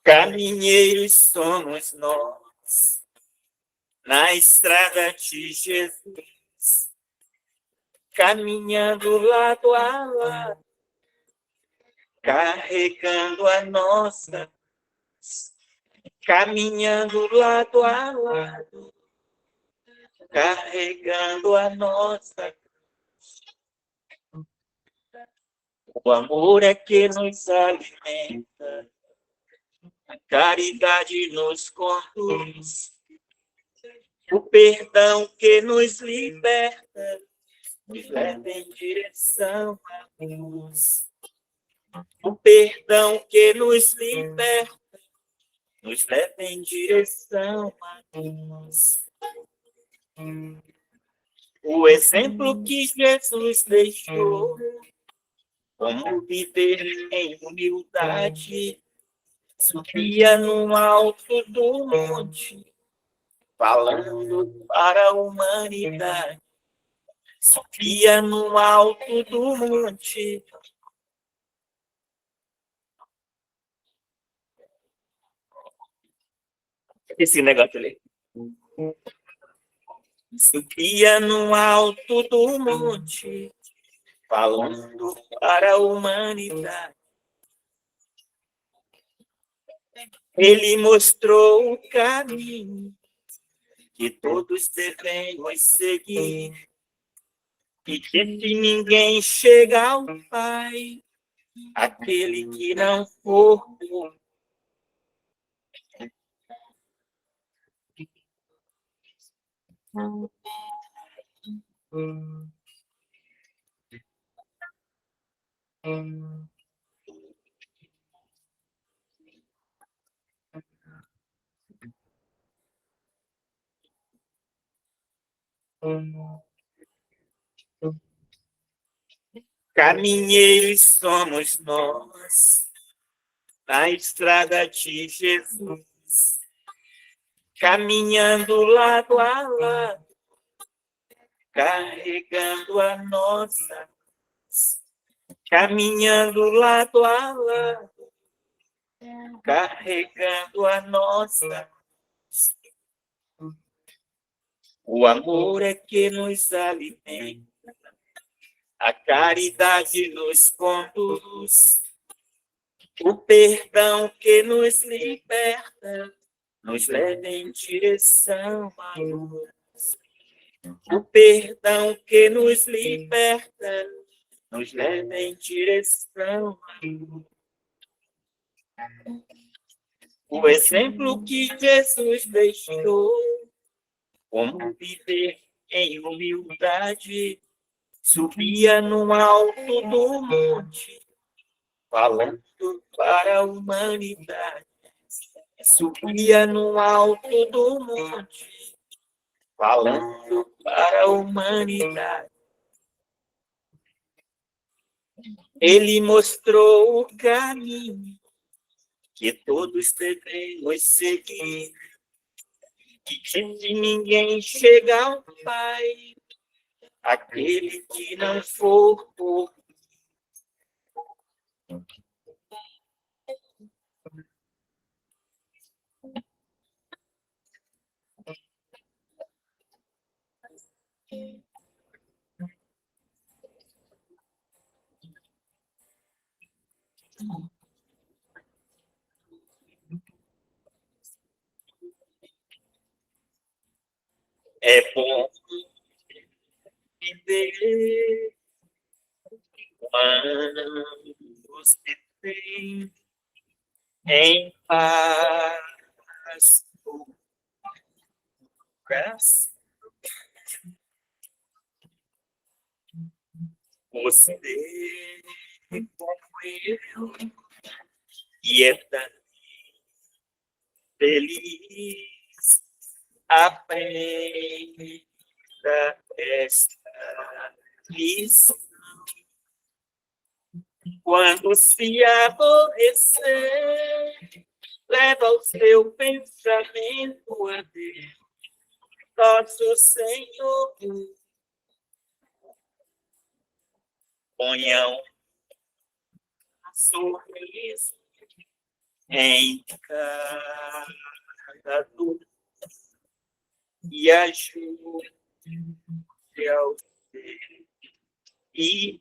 Caminheiros somos nós, na estrada de Jesus, caminhando lado a lado, carregando a nossa, caminhando lado a lado, carregando a nossa. O amor é que nos alimenta, a caridade nos conduz, o perdão que nos liberta, nos leva em direção à luz. O perdão que nos liberta, nos leva em direção à luz. O exemplo que Jesus deixou, como viver em humildade, subia no alto do monte, falando para a humanidade. Subia no alto do monte. Esse negócio ali. Subia no alto do monte, falando para a humanidade. Ele mostrou o caminho que todos devemos seguir, e que se ninguém chega ao Pai, aquele que não for por caminheiros somos nós, na estrada de Jesus, caminhando lado a lado, carregando a nossa, caminhando lado a lado, carregando a nossa. O amor é que nos alimenta, a caridade nos conduz, o perdão que nos liberta, nos leva em direção à luz. O perdão que nos liberta, nos leva em direção à luz. O exemplo que Jesus deixou, como viver em humildade, subia no alto do monte, falando para a humanidade. Subia no alto do monte, falando para a humanidade. Ele mostrou o caminho que todos devemos seguir, e que se ninguém chega ao Pai, aquele que não for por é bom viver quando você tem em paz o coração. Você como eu, e é tão feliz, aprenda esta lição. Quando se aborrecer, leva o seu pensamento a Deus, nosso Senhor. Ponha um sorriso em cada dor e ajude ao ser. E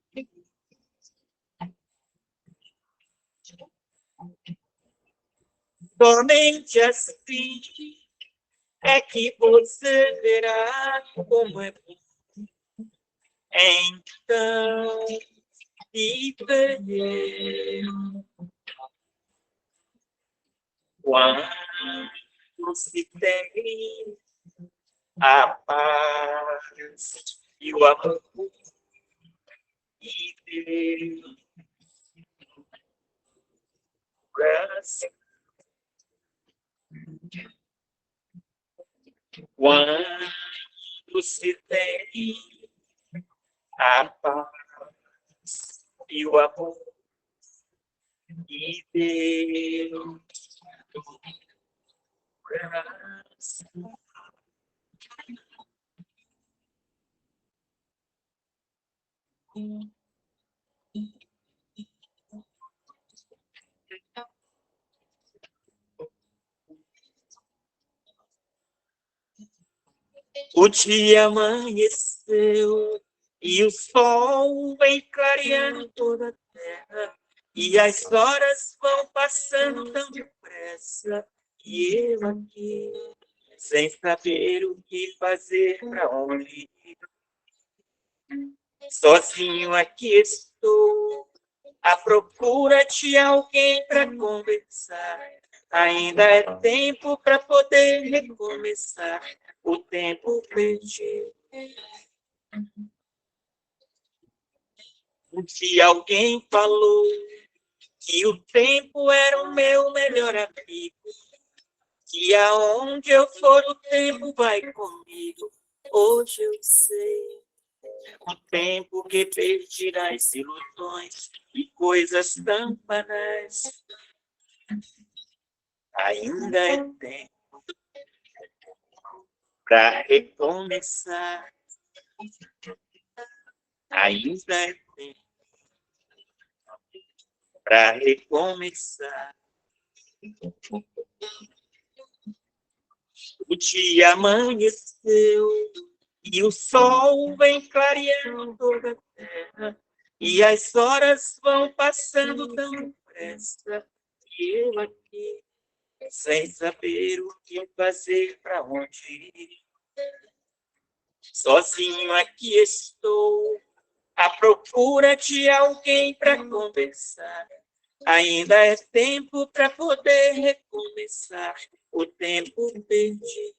somente assim é que você verá como é bom. Então, viver quando se tem a paz e o amor e Deus. Quando se tem a paz e o amor e Deus. O dia amanheceu e o sol vem clareando toda a terra e as horas vão passando tão depressa e eu aqui sem saber o que fazer, para onde ir. Sozinho aqui estou à procura de alguém para conversar. Ainda é tempo para poder recomeçar o tempo perdido. Um dia alguém falou que o tempo era o meu melhor amigo, que aonde eu for o tempo vai comigo. Hoje eu sei, o tempo que perdirá as ilusões e coisas tão banais. Ainda é tempo para recomeçar. Ainda é tempo para recomeçar. O dia amanheceu e o sol vem clareando toda a terra e as horas vão passando tão depressa e eu aqui sem saber o que fazer, para onde ir. Sozinho aqui estou à procura de alguém para conversar. Ainda é tempo para poder recomeçar o tempo perdido.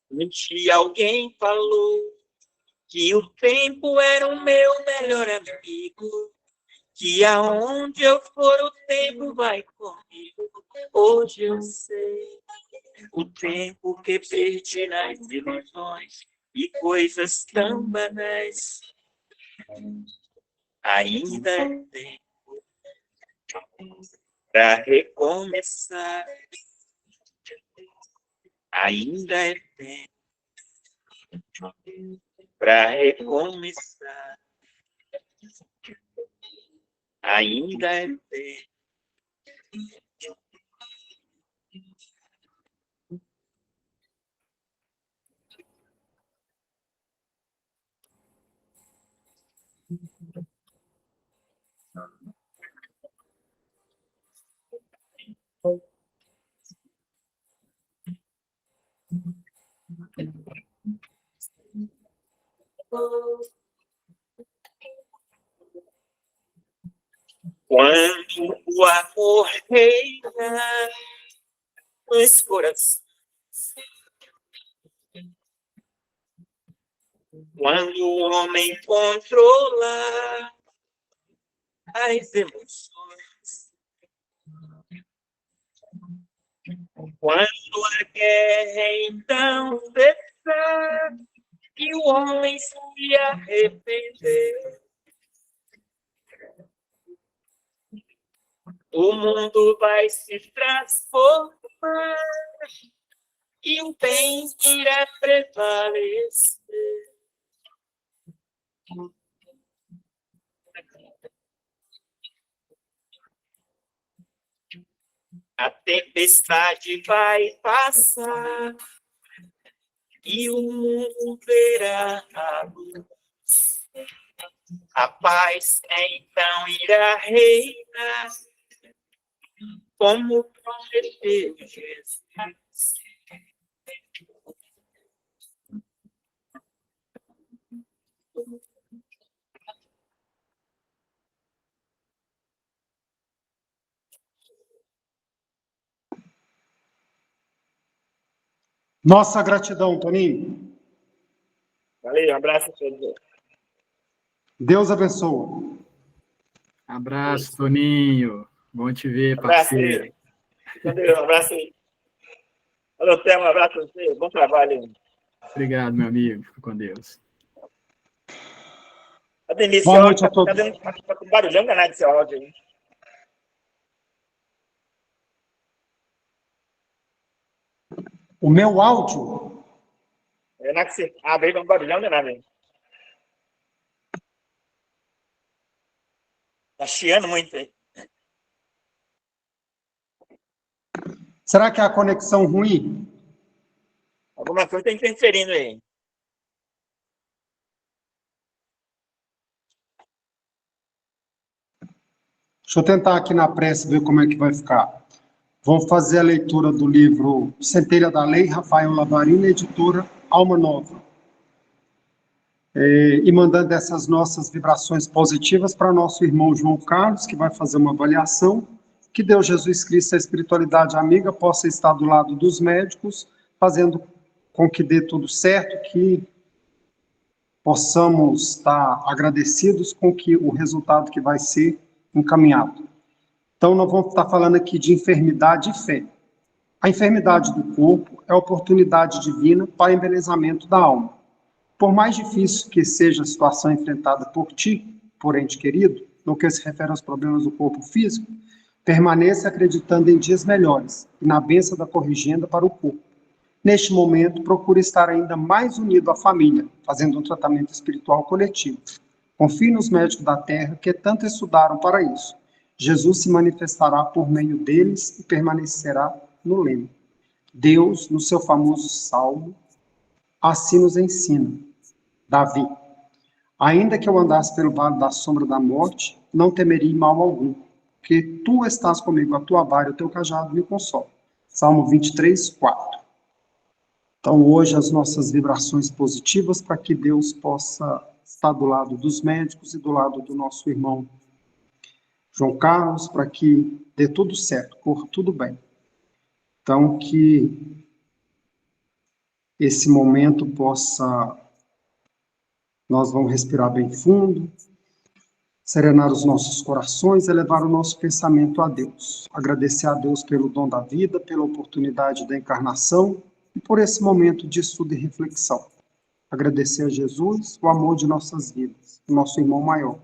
Um dia alguém falou que o tempo era o meu melhor amigo, que aonde eu for o tempo vai comigo. Hoje eu sei, o tempo que perdi nas ilusões e coisas tão banais. Ainda é tempo para recomeçar. Ainda é tempo para recomeçar. Ainda é tempo. Quando o amor reina nos corações, quando o homem controla as emoções, quando a guerra então cessar e o homem se arrepender, o mundo vai se transformar e o bem irá prevalecer. A tempestade vai passar e o mundo verá a luz. A paz então irá reinar, como prometeu Jesus. Nossa gratidão, Toninho. Valeu, um abraço a todos. Deus abençoe. Abraço, Toninho. Bom te ver, Abraço parceiro. aí. Um abraço aí. Alô, Thelma, um abraço a você. Bom trabalho. Obrigado, meu amigo. Fica com Deus. A Denise, Boa noite a todos. Tá com barulhão danado esse áudio aí. O meu áudio? É na que você abre aí, vai um barulhão danado aí. Tá chiando muito aí. Será que é a conexão ruim? Alguma coisa tá interferindo aí. Deixa eu tentar aqui na pressa ver como é que vai ficar. Vamos fazer a leitura do livro Centelha da Lei, Rafael Lavarina, editora Alma Nova. E mandando essas nossas vibrações positivas para nosso irmão João Carlos, que vai fazer uma avaliação. Que Deus Jesus Cristo, a espiritualidade amiga, possa estar do lado dos médicos, fazendo com que dê tudo certo, que possamos estar agradecidos com que o resultado que vai ser encaminhado. Então, nós vamos estar falando aqui de enfermidade e fé. A enfermidade do corpo é a oportunidade divina para embelezamento da alma. Por mais difícil que seja a situação enfrentada por ti, por ente querido, no que se refere aos problemas do corpo físico, permaneça acreditando em dias melhores e na bênção da corrigenda para o corpo. Neste momento, procure estar ainda mais unido à família, fazendo um tratamento espiritual coletivo. Confie nos médicos da terra que tanto estudaram para isso. Jesus se manifestará por meio deles e permanecerá no leme. Deus, no seu famoso salmo, assim nos ensina. Davi: ainda que eu andasse pelo vale da sombra da morte, não temerei mal algum, porque tu estás comigo, a tua vara e o teu cajado me consolam. Salmo 23, 4. Então, hoje, as nossas vibrações positivas para que Deus possa estar do lado dos médicos e do lado do nosso irmão João Carlos, para que dê tudo certo, corra tudo bem. Então, que esse momento possa... Nós vamos respirar bem fundo, serenar os nossos corações, elevar o nosso pensamento a Deus. Agradecer a Deus pelo dom da vida, pela oportunidade da encarnação e por esse momento de estudo e reflexão. Agradecer a Jesus o amor de nossas vidas, o nosso irmão maior,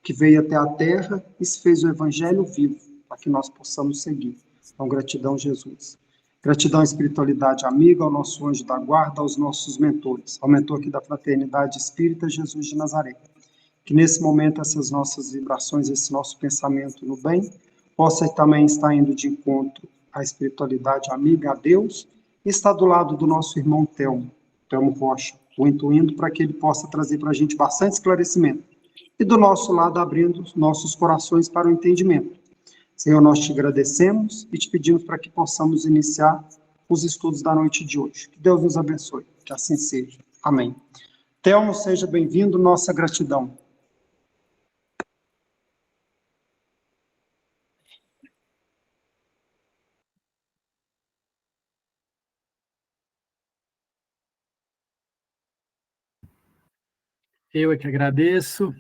que veio até a Terra e se fez o Evangelho vivo, para que nós possamos seguir. Então, gratidão, Jesus. Gratidão à espiritualidade amiga, ao nosso anjo da guarda, aos nossos mentores, ao mentor aqui da Fraternidade Espírita, Jesus de Nazaré. Que nesse momento essas nossas vibrações, esse nosso pensamento no bem, possa também estar indo de encontro à espiritualidade amiga, a Deus, e estar do lado do nosso irmão Telmo Rocha, o intuindo para que ele possa trazer para a gente bastante esclarecimento. E do nosso lado, abrindo nossos corações para o entendimento. Senhor, nós te agradecemos e te pedimos para que possamos iniciar os estudos da noite de hoje. Que Deus nos abençoe, que assim seja. Amém. Telmo, seja bem-vindo, nossa gratidão. Eu é que agradeço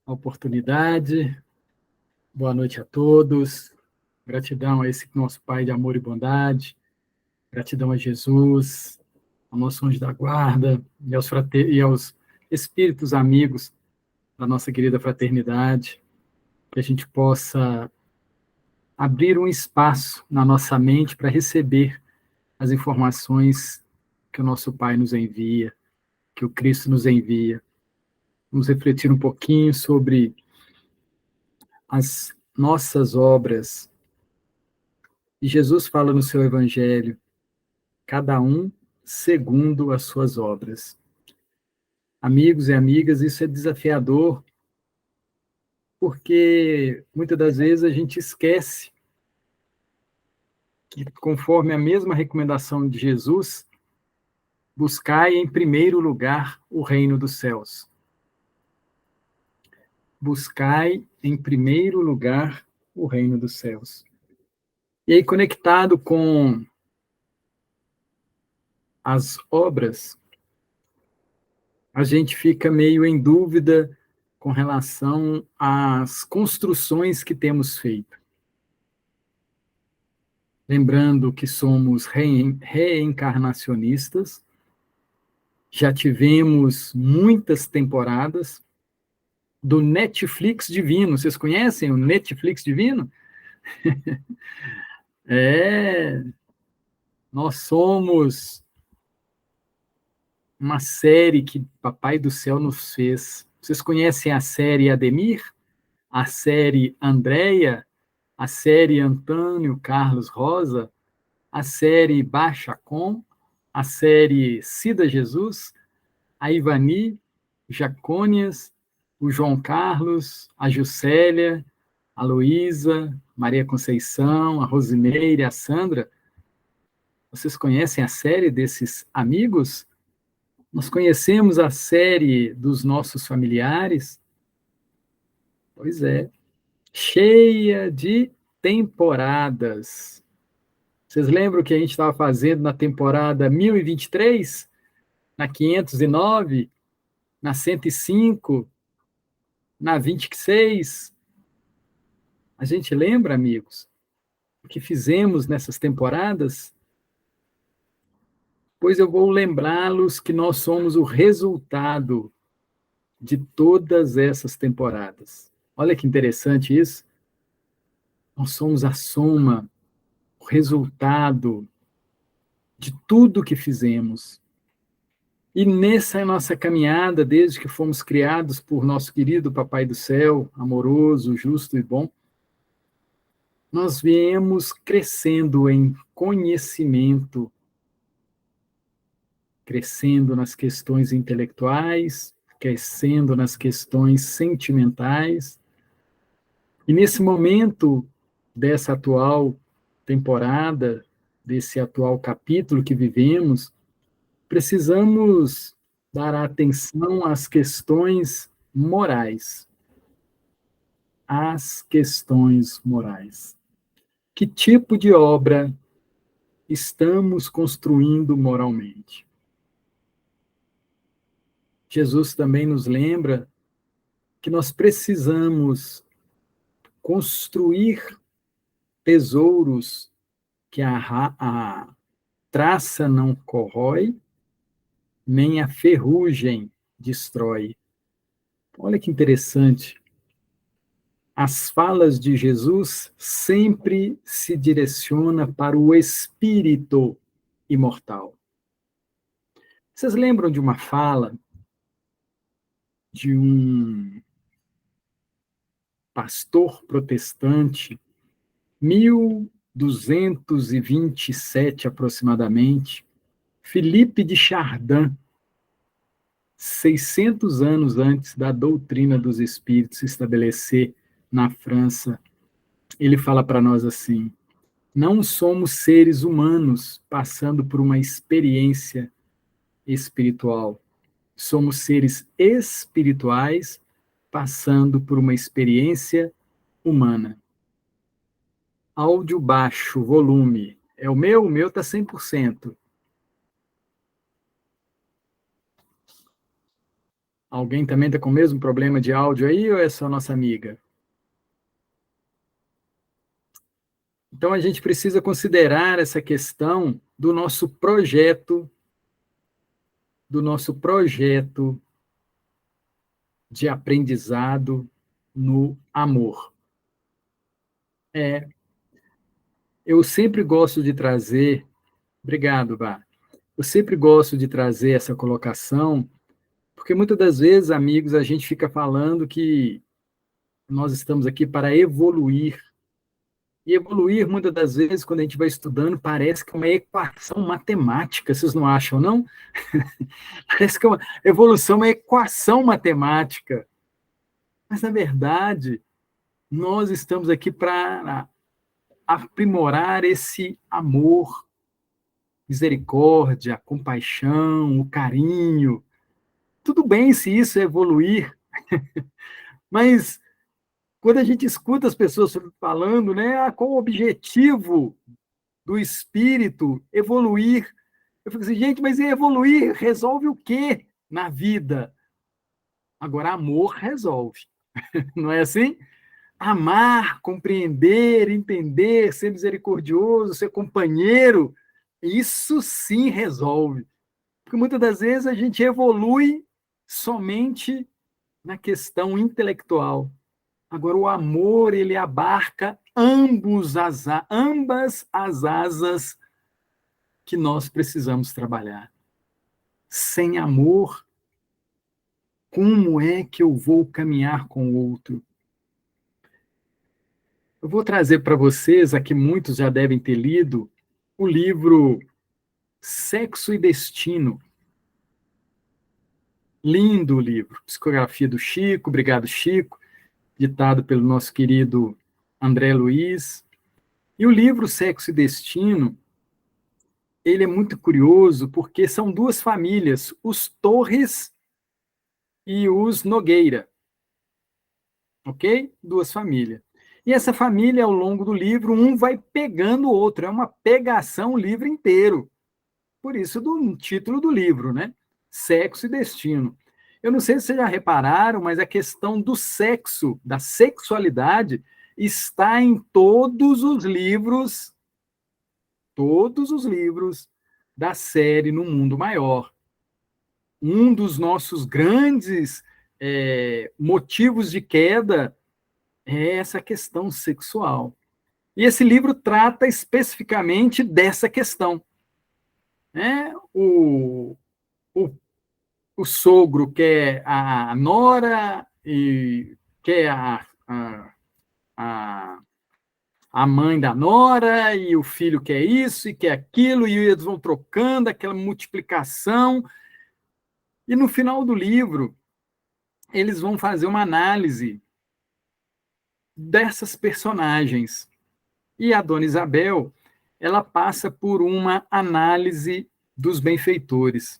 a oportunidade. Boa noite a todos. Gratidão a esse nosso Pai de amor e bondade. Gratidão a Jesus, ao nosso anjo da guarda e aos espíritos amigos da nossa querida fraternidade. Que a gente possa abrir um espaço na nossa mente para receber as informações que o nosso Pai nos envia, que o Cristo nos envia. Vamos refletir um pouquinho sobre as nossas obras E Jesus fala no seu evangelho, cada um segundo as suas obras. Amigos e amigas, isso é desafiador, porque muitas das vezes a gente esquece que, conforme a mesma recomendação de Jesus, buscai em primeiro lugar o reino dos céus. Buscai em primeiro lugar o reino dos céus. E aí, conectado com as obras, a gente fica meio em dúvida com relação às construções que temos feito. Lembrando que somos reencarnacionistas, já tivemos muitas temporadas do Netflix Divino. Vocês conhecem o Netflix Divino? Nós somos uma série que Papai do Céu nos fez. Vocês conhecem a série Ademir? A série Andréia? A série Antônio Carlos Rosa? A série Baixa Com? A série Cida Jesus? A Ivani, Jacônias, o João Carlos, a Juscelia, a Luísa, Maria Conceição, a Rosimeire, a Sandra. Vocês conhecem a série desses amigos? Nós conhecemos a série dos nossos familiares? Pois é, cheia de temporadas. Vocês lembram o que a gente estava fazendo na temporada 1023? Na 509? Na 105? Na 26? A gente lembra, amigos, o que fizemos nessas temporadas? Pois eu vou lembrá-los que nós somos o resultado de todas essas temporadas. Olha que interessante isso. Nós somos a soma, o resultado de tudo que fizemos. E nessa nossa caminhada, desde que fomos criados por nosso querido Papai do Céu, amoroso, justo e bom, nós viemos crescendo em conhecimento, crescendo nas questões intelectuais, crescendo nas questões sentimentais. E nesse momento dessa atual temporada, desse atual capítulo que vivemos, precisamos dar atenção às questões morais. Às questões morais. Que tipo de obra estamos construindo moralmente? Jesus também nos lembra que nós precisamos construir tesouros que a traça não corrói, nem a ferrugem destrói. Olha que interessante. As falas de Jesus sempre se direcionam para o espírito imortal. Vocês lembram de uma fala de um pastor protestante, 1227 aproximadamente, Filipe de Chardin, 600 anos antes da doutrina dos espíritos se estabelecer na França, ele fala para nós assim: não somos seres humanos passando por uma experiência espiritual. Somos seres espirituais passando por uma experiência humana. Áudio baixo, volume. É o meu está 100%. Alguém também está com o mesmo problema de áudio aí ou é só nossa amiga? Então a gente precisa considerar essa questão do nosso projeto de aprendizado no amor. Eu sempre gosto de trazer, obrigado, Bá, eu sempre gosto de trazer essa colocação, porque muitas das vezes, amigos, a gente fica falando que nós estamos aqui para evoluir, E evoluir, muitas das vezes, quando a gente vai estudando, parece que é uma equação matemática, vocês não acham, não? Parece que uma evolução é uma equação matemática. Mas, na verdade, nós estamos aqui para aprimorar esse amor, misericórdia, compaixão, o carinho. Tudo bem se isso é evoluir, mas quando a gente escuta as pessoas falando, né, qual o objetivo do espírito evoluir, eu fico assim, gente, mas evoluir resolve o quê na vida? Agora, amor resolve, não é assim? Amar, compreender, entender, ser misericordioso, ser companheiro, isso sim resolve. Porque muitas das vezes a gente evolui somente na questão intelectual. Agora, o amor, ele abarca ambas as asas que nós precisamos trabalhar. Sem amor, como é que eu vou caminhar com o outro? Eu vou trazer para vocês, aqui muitos já devem ter lido, o livro Sexo e Destino. Lindo livro, psicografia do Chico, obrigado Chico, ditado pelo nosso querido André Luiz. E o livro Sexo e Destino, ele é muito curioso porque são duas famílias, os Torres e os Nogueira, ok? Duas famílias. E essa família, ao longo do livro, um vai pegando o outro, é uma pegação o livro inteiro. Por isso, do título do livro, né? Sexo e Destino. Eu não sei se vocês já repararam, mas a questão do sexo, da sexualidade, está em todos os livros da série No Mundo Maior. Um dos nossos grandes motivos de queda é essa questão sexual. E esse livro trata especificamente dessa questão. Né? O sogro quer a nora e quer a mãe da nora, e o filho quer isso e quer aquilo, e eles vão trocando aquela multiplicação. E no final do livro, eles vão fazer uma análise dessas personagens. E a Dona Isabel, ela passa por uma análise dos benfeitores.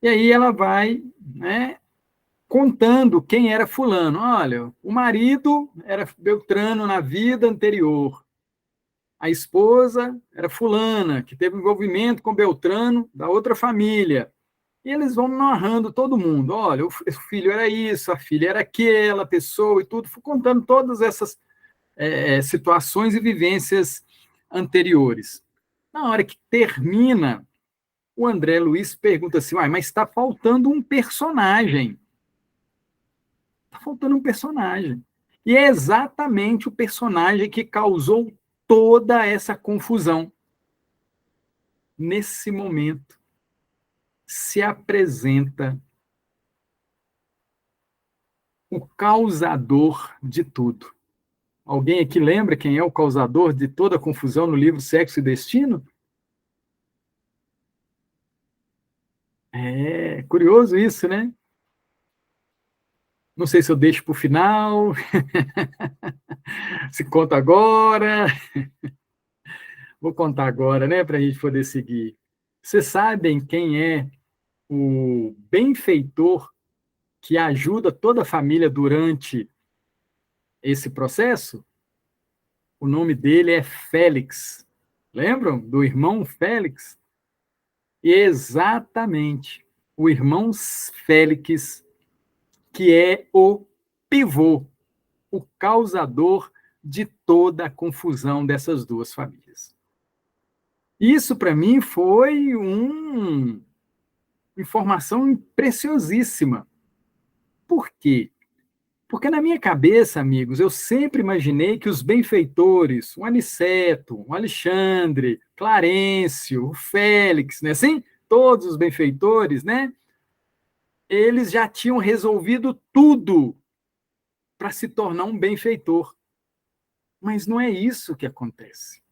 E aí ela vai, né, contando quem era fulano. Olha, o marido era Beltrano na vida anterior. A esposa era fulana, que teve envolvimento com Beltrano da outra família. E eles vão narrando todo mundo. Olha, o filho era isso, a filha era aquela pessoa e tudo, contando todas essas situações e vivências anteriores. Na hora que termina, o André Luiz pergunta assim, mas está faltando um personagem. Está faltando um personagem. E é exatamente o personagem que causou toda essa confusão. Nesse momento, se apresenta o causador de tudo. Alguém aqui lembra quem é o causador de toda a confusão no livro Sexo e Destino? É curioso isso, né? Não sei se eu deixo para o final, se conta agora. Vou contar agora, né, para a gente poder seguir. Vocês sabem quem é o benfeitor que ajuda toda a família durante esse processo? O nome dele é Félix. Lembram do irmão Félix? Exatamente. O irmão Félix, que é o pivô, o causador de toda a confusão dessas duas famílias. Isso, para mim, foi uma informação preciosíssima. Por quê? Porque na minha cabeça, amigos, eu sempre imaginei que os benfeitores, o Aniceto, o Alexandre, Clarencio, o Félix, né, assim, todos os benfeitores, né, eles já tinham resolvido tudo para se tornar um benfeitor. Mas não é isso que acontece.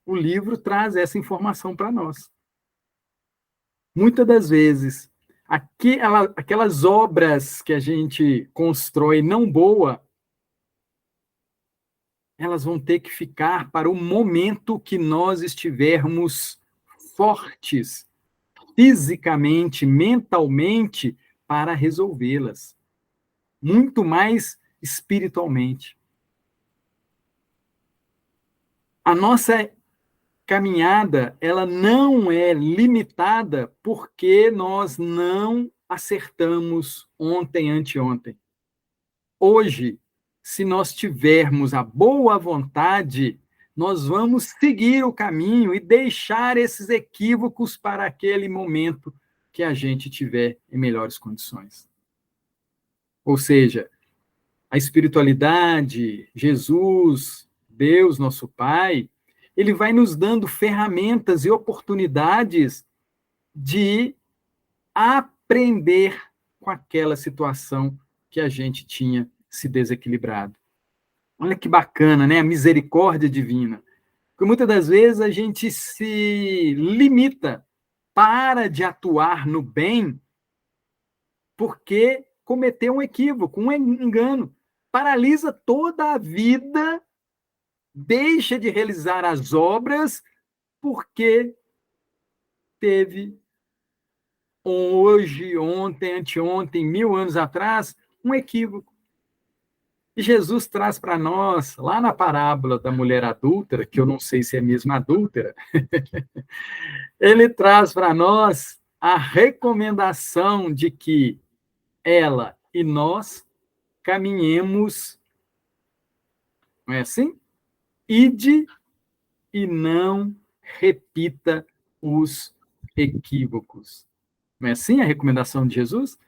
O livro traz essa informação para nós. Muitas das vezes, aquelas obras que a gente constrói não boa, elas vão ter que ficar para o momento que nós estivermos fortes, fisicamente, mentalmente, para resolvê-las. Muito mais espiritualmente. A nossa caminhada, ela não é limitada porque nós não acertamos ontem, anteontem. Hoje, se nós tivermos a boa vontade, nós vamos seguir o caminho e deixar esses equívocos para aquele momento que a gente tiver em melhores condições. Ou seja, a espiritualidade, Jesus, Deus, nosso Pai, ele vai nos dando ferramentas e oportunidades de aprender com aquela situação que a gente tinha se desequilibrado. Olha que bacana, né? A misericórdia divina. Porque muitas das vezes a gente se limita, para de atuar no bem, porque cometeu um equívoco, um engano. Paralisa toda a vida, deixa de realizar as obras, porque teve hoje, ontem, anteontem, 1000 anos atrás, um equívoco. E Jesus traz para nós, lá na parábola da mulher adúltera, que eu não sei se é mesmo adúltera, ele traz para nós a recomendação de que ela e nós caminhemos, não é assim? Ide e não repita os equívocos. Não é assim a recomendação de Jesus?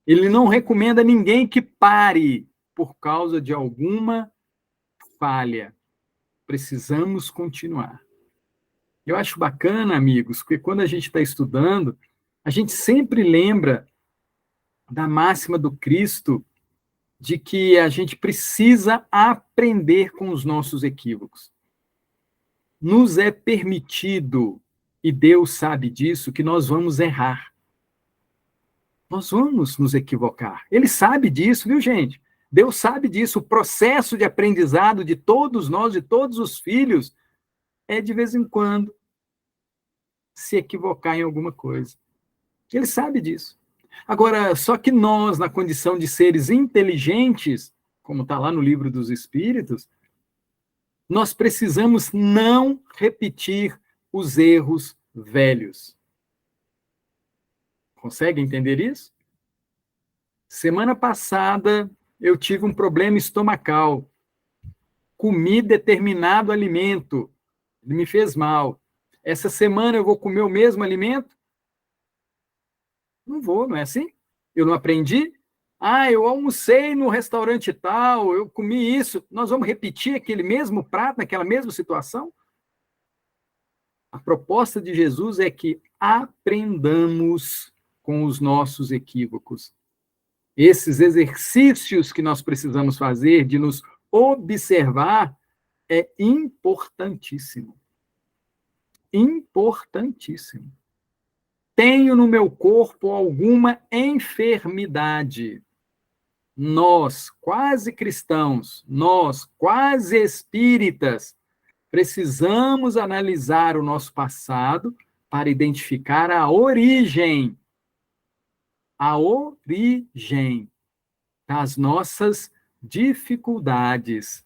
Ele não recomenda ninguém que pare por causa de alguma falha. Precisamos continuar. Eu acho bacana, amigos, porque quando a gente está estudando, a gente sempre lembra da máxima do Cristo de que a gente precisa aprender com os nossos equívocos. Nos é permitido, e Deus sabe disso, que nós vamos errar. Nós vamos nos equivocar. Ele sabe disso, viu, gente? Deus sabe disso. O processo de aprendizado de todos nós, de todos os filhos, é de vez em quando se equivocar em alguma coisa. Ele sabe disso. Agora, só que nós, na condição de seres inteligentes, como está lá no Livro dos Espíritos, nós precisamos não repetir os erros velhos. Consegue entender isso? Semana passada, eu tive um problema estomacal. Comi determinado alimento. Ele me fez mal. Essa semana eu vou comer o mesmo alimento? Não vou, não é assim? Eu não aprendi? Eu almocei no restaurante tal, eu comi isso. Nós vamos repetir aquele mesmo prato, naquela mesma situação? A proposta de Jesus é que aprendamos com os nossos equívocos. Esses exercícios que nós precisamos fazer de nos observar é importantíssimo. Importantíssimo. Tenho no meu corpo alguma enfermidade. Nós, quase cristãos, nós, quase espíritas, precisamos analisar o nosso passado para identificar a origem das nossas dificuldades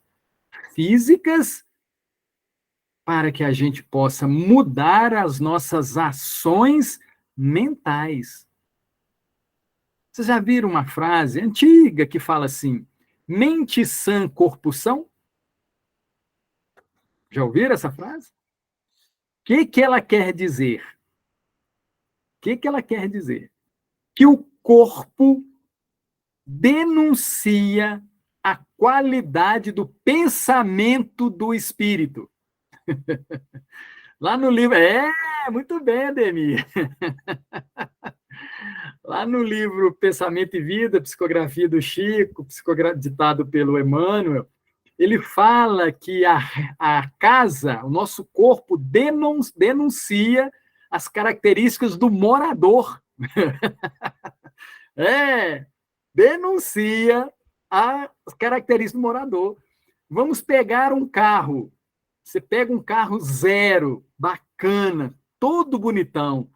físicas, para que a gente possa mudar as nossas ações mentais. Vocês já viram uma frase antiga que fala assim: mente sã, corpo são? Já ouviram essa frase? O que ela quer dizer? O que ela quer dizer? Que o corpo denuncia a qualidade do pensamento do espírito. Lá no livro... muito bem, Ademir. Lá no livro Pensamento e Vida, psicografia do Chico, ditado pelo Emmanuel, ele fala que a casa, o nosso corpo, denuncia as características do morador. Denuncia as características do morador. Vamos pegar um carro. Você pega um carro zero, bacana, todo bonitão.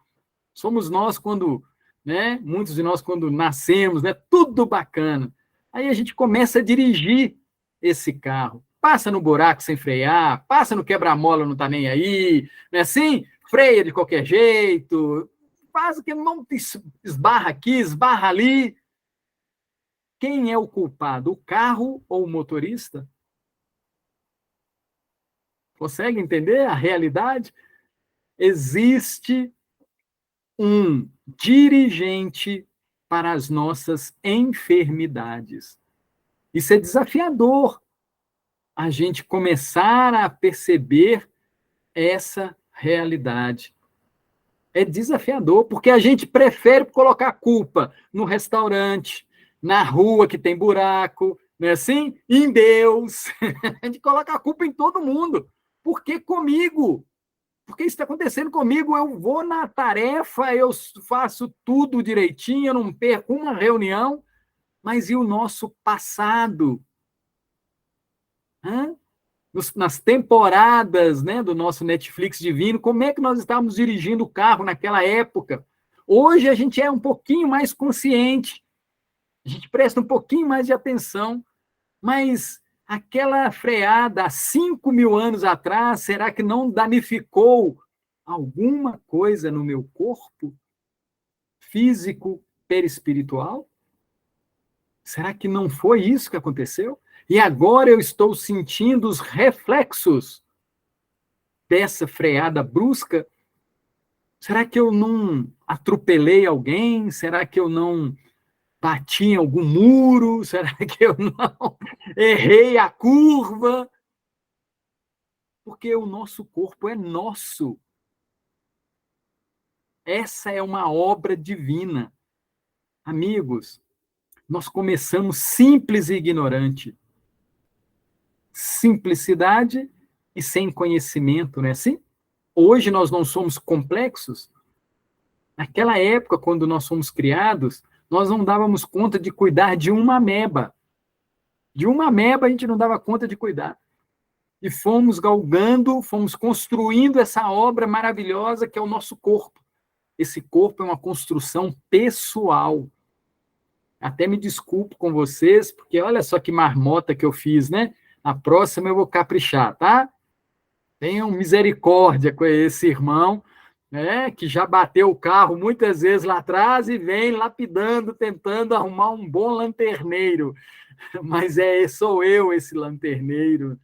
Somos nós quando, né? Muitos de nós quando nascemos, né? Tudo bacana. Aí a gente começa a dirigir esse carro. Passa no buraco sem frear, passa no quebra-mola, não está nem aí, não é assim? Freia de qualquer jeito, faz o que não esbarra aqui, esbarra ali. Quem é o culpado, o carro ou o motorista? Consegue entender a realidade? Existe um dirigente para as nossas enfermidades. Isso é desafiador, a gente começar a perceber essa realidade. É desafiador, porque a gente prefere colocar a culpa no restaurante, na rua que tem buraco, não é assim? Em Deus. A gente coloca a culpa em todo mundo. Por que comigo? Porque isso está acontecendo comigo, eu vou na tarefa, eu faço tudo direitinho, eu não perco uma reunião, mas e o nosso passado? Nas temporadas, né, do nosso Netflix divino, como é que nós estávamos dirigindo o carro naquela época? Hoje a gente é um pouquinho mais consciente, a gente presta um pouquinho mais de atenção, mas aquela freada há 5.000 anos atrás, será que não danificou alguma coisa no meu corpo físico, perispiritual? Será que não foi isso que aconteceu? E agora eu estou sentindo os reflexos dessa freada brusca? Será que eu não atropelei alguém? Será que eu não bati em algum muro? Será que eu não errei a curva? Porque o nosso corpo é nosso. Essa é uma obra divina. Amigos, nós começamos simples e ignorante. Simplicidade e sem conhecimento, não é assim? Hoje nós não somos complexos. Naquela época, quando nós fomos criados, nós não dávamos conta de cuidar de uma ameba. De uma ameba a gente não dava conta de cuidar. E fomos galgando, fomos construindo essa obra maravilhosa que é o nosso corpo. Esse corpo é uma construção pessoal. Até me desculpo com vocês, porque olha só que marmota que eu fiz, né? A próxima eu vou caprichar, tá? Tenham misericórdia com esse irmão, né, que já bateu o carro muitas vezes lá atrás e vem lapidando, tentando arrumar um bom lanterneiro. Mas sou eu esse lanterneiro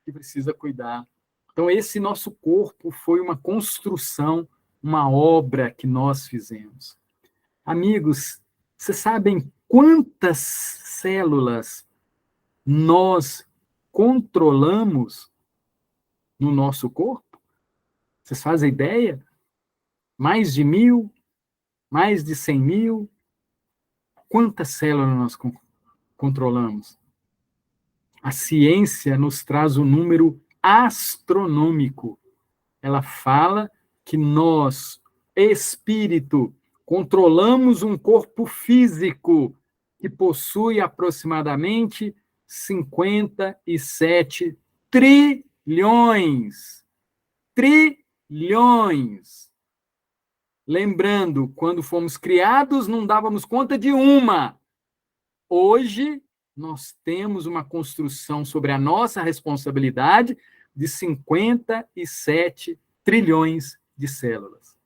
que precisa cuidar. Então, esse nosso corpo foi uma construção, uma obra que nós fizemos. Amigos, vocês sabem quantas células nós controlamos no nosso corpo? Vocês fazem ideia? Mais de 1.000? Mais de 100.000? Quantas células nós controlamos? A ciência nos traz um número astronômico. Ela fala que nós, espírito, controlamos um corpo físico que possui aproximadamente 57 trilhões. Trilhões. Lembrando, quando fomos criados, não dávamos conta de uma. Hoje, nós temos uma construção sobre a nossa responsabilidade de 57 trilhões de células.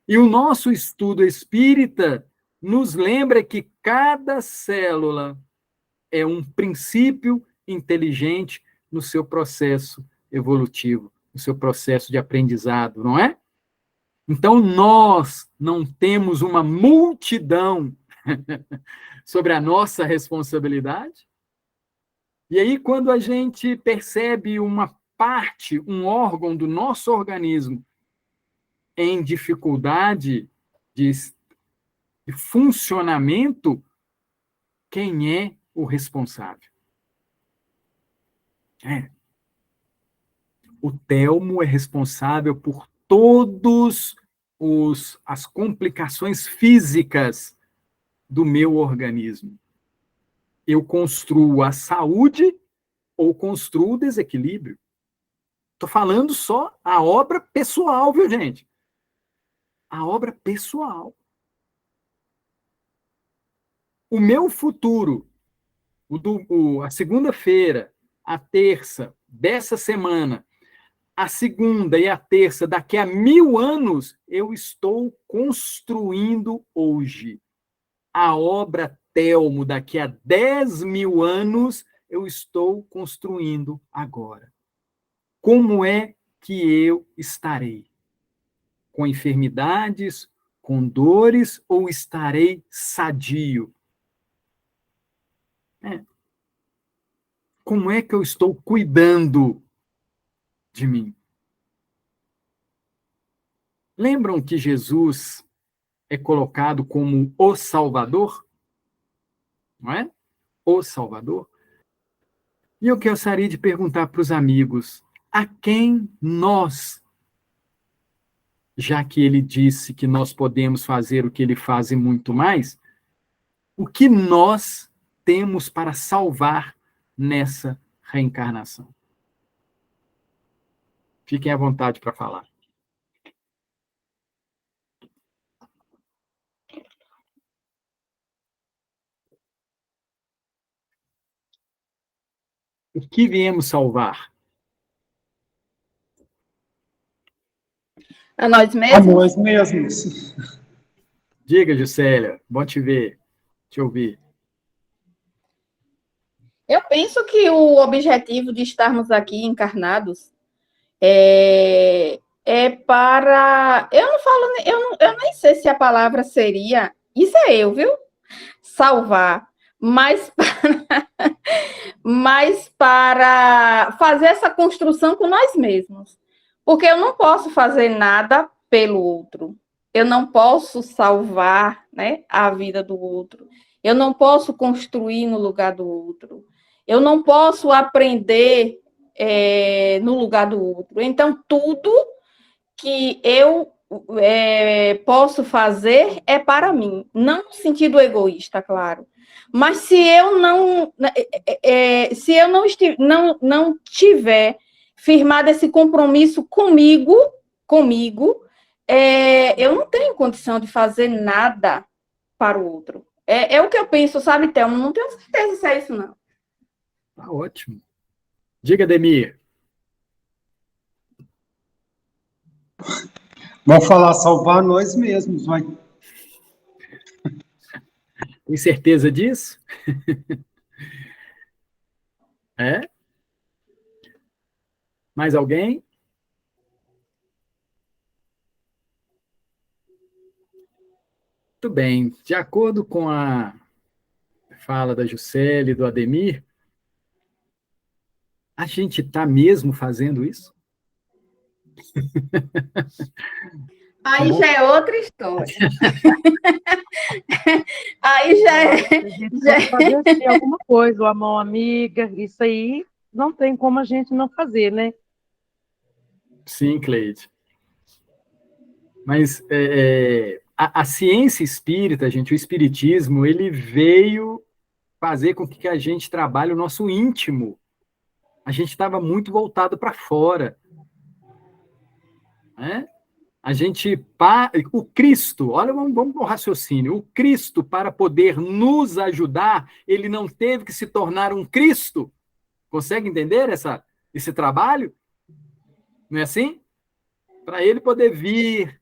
E o nosso estudo espírita nos lembra que cada célula é um princípio inteligente no seu processo evolutivo, no seu processo de aprendizado, não é? Então, nós não temos uma multidão sobre a nossa responsabilidade? E aí, quando a gente percebe uma parte, um órgão do nosso organismo em dificuldade de funcionamento, quem é o responsável? É. O Telmo é responsável por todas as complicações físicas do meu organismo. Eu construo a saúde ou construo o desequilíbrio. Estou falando só a obra pessoal, viu, gente? A obra pessoal. O meu futuro, a segunda-feira, a terça dessa semana, a segunda e a terça daqui a 1000 anos, eu estou construindo hoje. A obra Telmo daqui a 10.000 anos, eu estou construindo agora. Como é que eu estarei? Com enfermidades, com dores, ou estarei sadio? Como é que eu estou cuidando de mim? Lembram que Jesus é colocado como o Salvador? Não é? O Salvador. E eu gostaria de perguntar para os amigos, a quem nós, já que ele disse que nós podemos fazer o que ele faz e muito mais, o que nós temos para salvar nessa reencarnação? Fiquem à vontade para falar. O que viemos salvar? A nós A mesmos? nós mesmos. Diga, Juscelia, bom te ver, te ouvir. Eu penso que o objetivo de estarmos aqui encarnados é para. Eu não falo, eu nem sei se a palavra seria. Isso é eu, viu? Salvar. Mas mas para fazer essa construção com nós mesmos. Porque eu não posso fazer nada pelo outro. Eu não posso salvar, né, a vida do outro. Eu não posso construir no lugar do outro. Eu não posso aprender no lugar do outro. Então, tudo que eu posso fazer é para mim. Não no sentido egoísta, claro. Mas se eu não tiver firmado esse compromisso comigo, eu não tenho condição de fazer nada para o outro. É o que eu penso, sabe, Thelma? Não tenho certeza se é isso, não. Tá ótimo. Diga, Demir. Vamos falar salvar nós mesmos, vai. Tem certeza disso? É? Mais alguém? Muito bem. De acordo com a fala da Juscelia e do Ademir, a gente está mesmo fazendo isso? Aí já é outra história. Aí já é. A gente tem que fazer assim, alguma coisa, uma mão amiga, isso aí não tem como a gente não fazer, né? Sim, Cleide. Mas a ciência espírita, gente, o espiritismo, ele veio fazer com que a gente trabalhe o nosso íntimo. A gente estava muito voltado para fora. Né? O Cristo, olha, vamos ao raciocínio. O Cristo, para poder nos ajudar, ele não teve que se tornar um Cristo. Consegue entender esse trabalho? Não é assim? Para ele poder vir,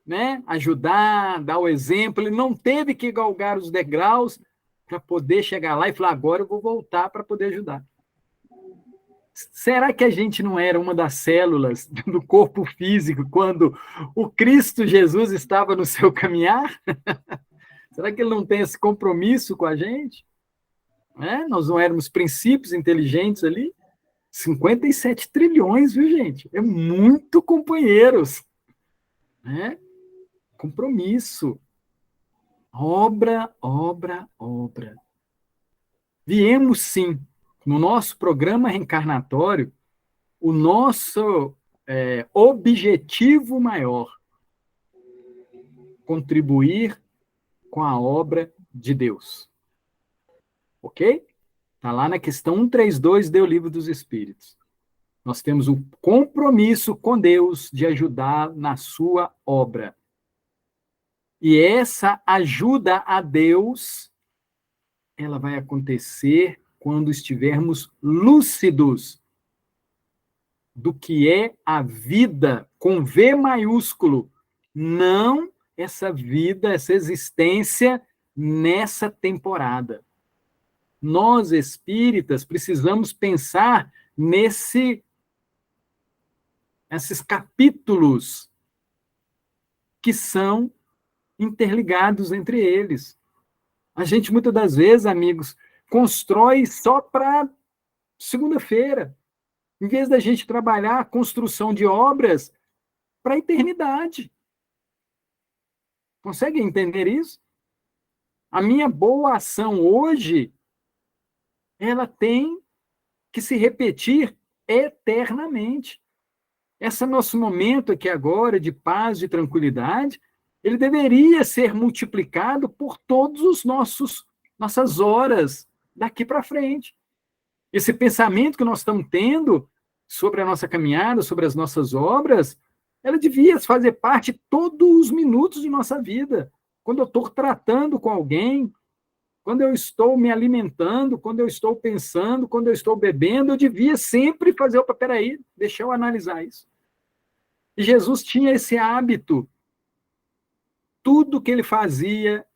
né, ajudar, dar o exemplo, ele não teve que galgar os degraus para poder chegar lá e falar, agora eu vou voltar para poder ajudar. Será que a gente não era uma das células do corpo físico quando o Cristo Jesus estava no seu caminhar? Será que ele não tem esse compromisso com a gente? Nós não éramos princípios inteligentes ali? 57 trilhões, viu, gente? É muito, companheiros. Compromisso. Obra, obra, obra. Viemos, sim, no nosso programa reencarnatório, o nosso objetivo maior, contribuir com a obra de Deus. Ok? Está lá na questão 132 do Livro dos Espíritos. Nós temos o compromisso com Deus de ajudar na sua obra. E essa ajuda a Deus, ela vai acontecer quando estivermos lúcidos do que é a vida, com V maiúsculo, não essa vida, essa existência nessa temporada. Nós, espíritas, precisamos pensar nesses capítulos que são interligados entre eles. A gente, muitas das vezes, amigos, constrói só para segunda-feira, em vez da gente trabalhar a construção de obras para a eternidade. Consegue entender isso? A minha boa ação hoje, ela tem que se repetir eternamente. Esse nosso momento aqui agora de paz, de tranquilidade, ele deveria ser multiplicado por todos os nossas horas daqui para frente. Esse pensamento que nós estamos tendo sobre a nossa caminhada, sobre as nossas obras, ela devia fazer parte de todos os minutos de nossa vida. Quando eu estou tratando com alguém, quando eu estou me alimentando, quando eu estou pensando, quando eu estou bebendo, eu devia sempre fazer, opa, peraí, deixa eu analisar isso. E Jesus tinha esse hábito. Tudo que ele fazia,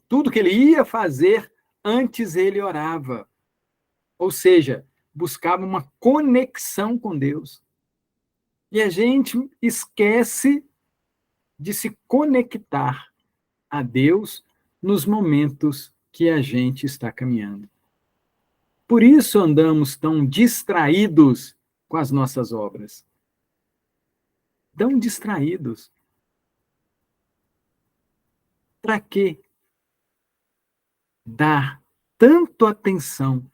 tudo que ele ia fazer, antes ele orava. Ou seja, buscava uma conexão com Deus. E a gente esquece de se conectar a Deus nos momentos que a gente está caminhando. Por isso andamos tão distraídos com as nossas obras. Tão distraídos. Para que dar tanto atenção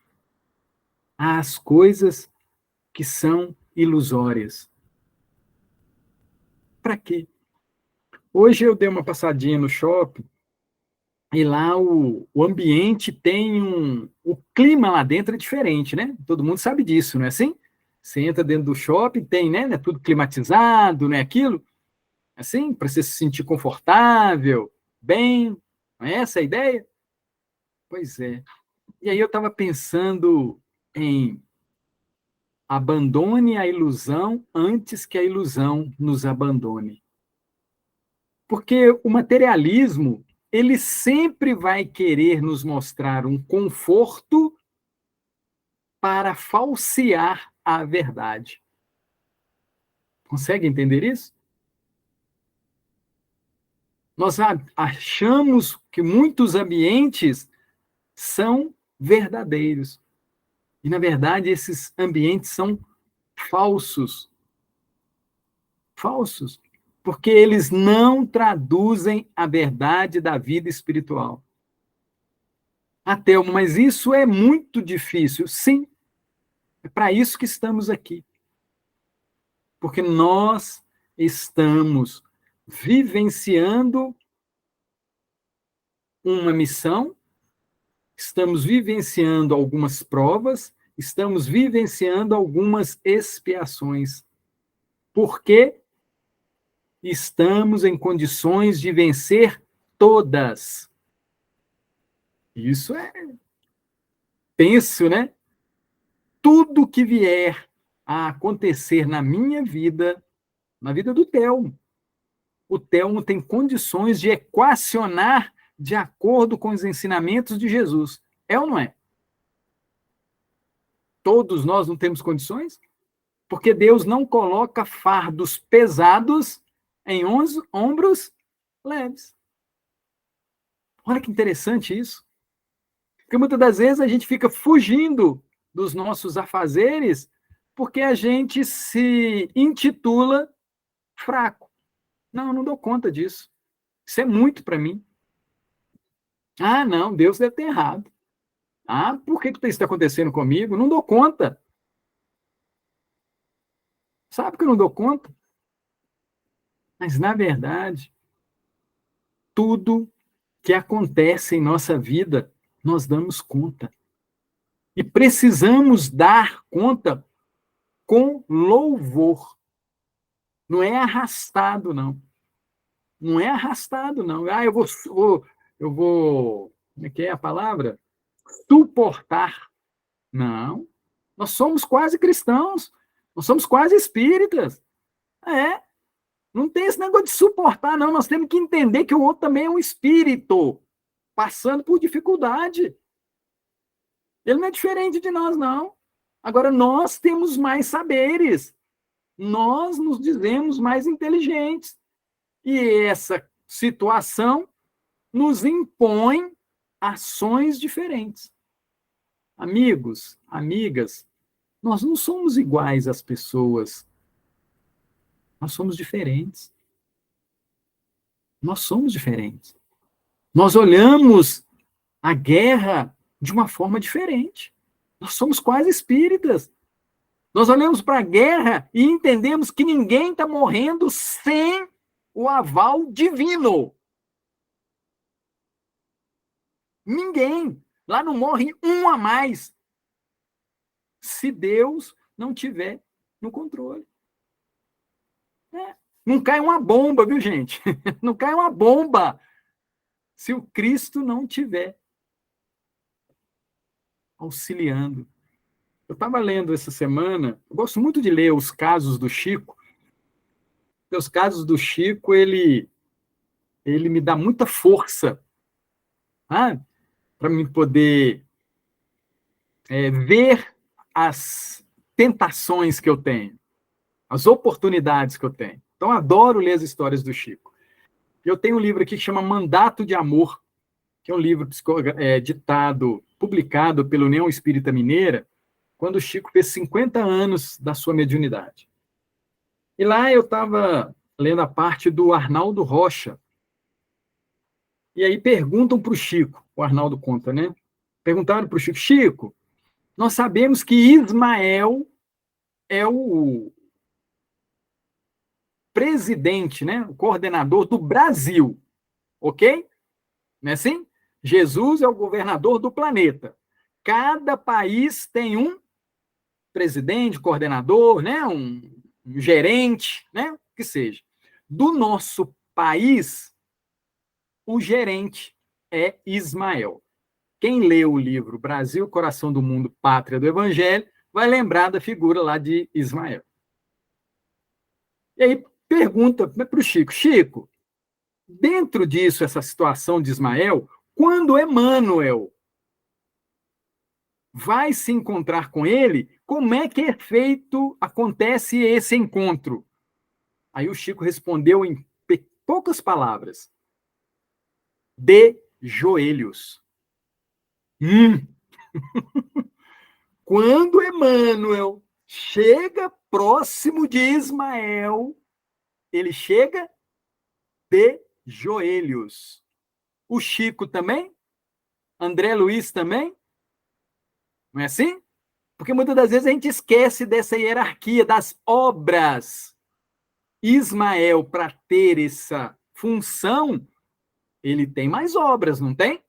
às coisas que são ilusórias? Para quê? Hoje eu dei uma passadinha no shopping e lá o ambiente tem o clima lá dentro é diferente, né? Todo mundo sabe disso, não é assim? Você entra dentro do shopping, tem, né? Tudo climatizado, né? Aquilo, assim, para você se sentir confortável, bem. Não é essa a ideia? Pois é. E aí eu estava pensando em abandone a ilusão antes que a ilusão nos abandone. Porque o materialismo, ele sempre vai querer nos mostrar um conforto para falsear a verdade. Consegue entender isso? Nós achamos que muitos ambientes são verdadeiros. E, na verdade, esses ambientes são falsos. Falsos. Porque eles não traduzem a verdade da vida espiritual. Thelma, mas isso é muito difícil. Sim, é para isso que estamos aqui. Porque nós estamos vivenciando uma missão, estamos vivenciando algumas provas, estamos vivenciando algumas expiações. Porque estamos em condições de vencer todas. Isso é tenso, né? Tudo que vier a acontecer na minha vida, na vida do Thelmo, o Thelmo tem condições de equacionar de acordo com os ensinamentos de Jesus. É ou não é? Todos nós não temos condições? Porque Deus não coloca fardos pesados em ombros leves. Olha que interessante isso. Porque muitas das vezes a gente fica fugindo dos nossos afazeres porque a gente se intitula fraco. Não, eu não dou conta disso. Isso é muito para mim. Não, Deus deve ter errado. Ah, por que isso está acontecendo comigo? Não dou conta. Sabe que eu não dou conta? Mas, na verdade, tudo que acontece em nossa vida, nós damos conta. E precisamos dar conta com louvor. Não é arrastado, não. Não é arrastado, não. Ah, como é que é a palavra? Suportar. Não. Nós somos quase cristãos. Nós somos quase espíritas. É. Não tem esse negócio de suportar, não. Nós temos que entender que o outro também é um espírito, passando por dificuldade. Ele não é diferente de nós, não. Agora, nós temos mais saberes. Nós nos dizemos mais inteligentes. E essa situação nos impõe ações diferentes. Amigos, amigas, nós não somos iguais às pessoas. Nós somos diferentes. Nós somos diferentes. Nós olhamos a guerra de uma forma diferente. Nós somos quase espíritas. Nós olhamos para a guerra e entendemos que ninguém está morrendo sem o aval divino. Ninguém. Lá não morre um a mais se Deus não tiver no controle. Não cai uma bomba, viu, gente? Não cai uma bomba se o Cristo não tiver auxiliando. Eu estava lendo essa semana, eu gosto muito de ler os casos do Chico. Os casos do Chico, ele me dá muita força, para mim poder ver as tentações que eu tenho, as oportunidades que eu tenho. Então, adoro ler as histórias do Chico. Eu tenho um livro aqui que chama Mandato de Amor, que é um livro publicado pela União Espírita Mineira, quando o Chico fez 50 anos da sua mediunidade. E lá eu estava lendo a parte do Arnaldo Rocha. E aí perguntam para o Chico, o Arnaldo conta, né? Perguntaram para o Chico, Chico, nós sabemos que Ismael é o presidente, né? O coordenador do Brasil, ok? Não é assim? Jesus é o governador do planeta. Cada país tem um presidente, coordenador, né? um gerente, né? O que seja. Do nosso país, o gerente é Ismael. Quem lê o livro Brasil, Coração do Mundo, Pátria do Evangelho, vai lembrar da figura lá de Ismael. E aí pergunta para o Chico, Chico, dentro disso, essa situação de Ismael, quando Emmanuel vai se encontrar com ele, como é que acontece esse encontro? Aí o Chico respondeu em poucas palavras, de joelhos. Quando Emmanuel chega próximo de Ismael, ele chega de joelhos. O Chico também? André Luiz também? Não é assim? Porque muitas das vezes a gente esquece dessa hierarquia das obras. Ismael, para ter essa função, ele tem mais obras, não tem?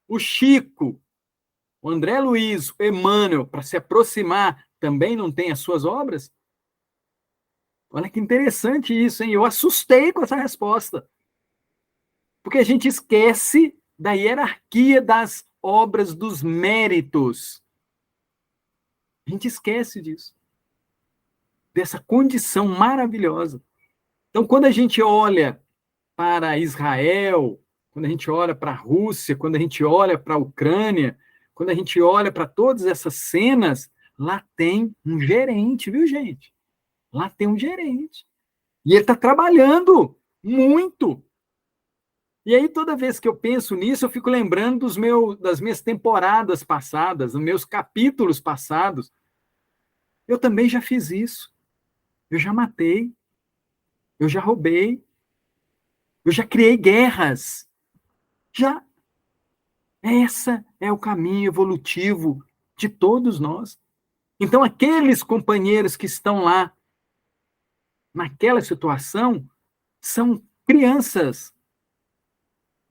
O Chico, o André Luiz, o Emmanuel, para se aproximar, também não tem as suas obras? Olha que interessante isso, hein? Eu assustei com essa resposta. Porque a gente esquece da hierarquia das obras, dos méritos. A gente esquece disso. Dessa condição maravilhosa. Então, quando a gente olha para Israel, quando a gente olha para a Rússia, quando a gente olha para a Ucrânia, quando a gente olha para todas essas cenas, lá tem um gerente, viu, gente? Lá tem um gerente. E ele está trabalhando muito. E aí, toda vez que eu penso nisso, eu fico lembrando das minhas temporadas passadas, dos meus capítulos passados. Eu também já fiz isso. Eu já matei. Eu já roubei. Eu já criei guerras. Já. Esse é o caminho evolutivo de todos nós. Então, aqueles companheiros que estão lá, naquela situação, são crianças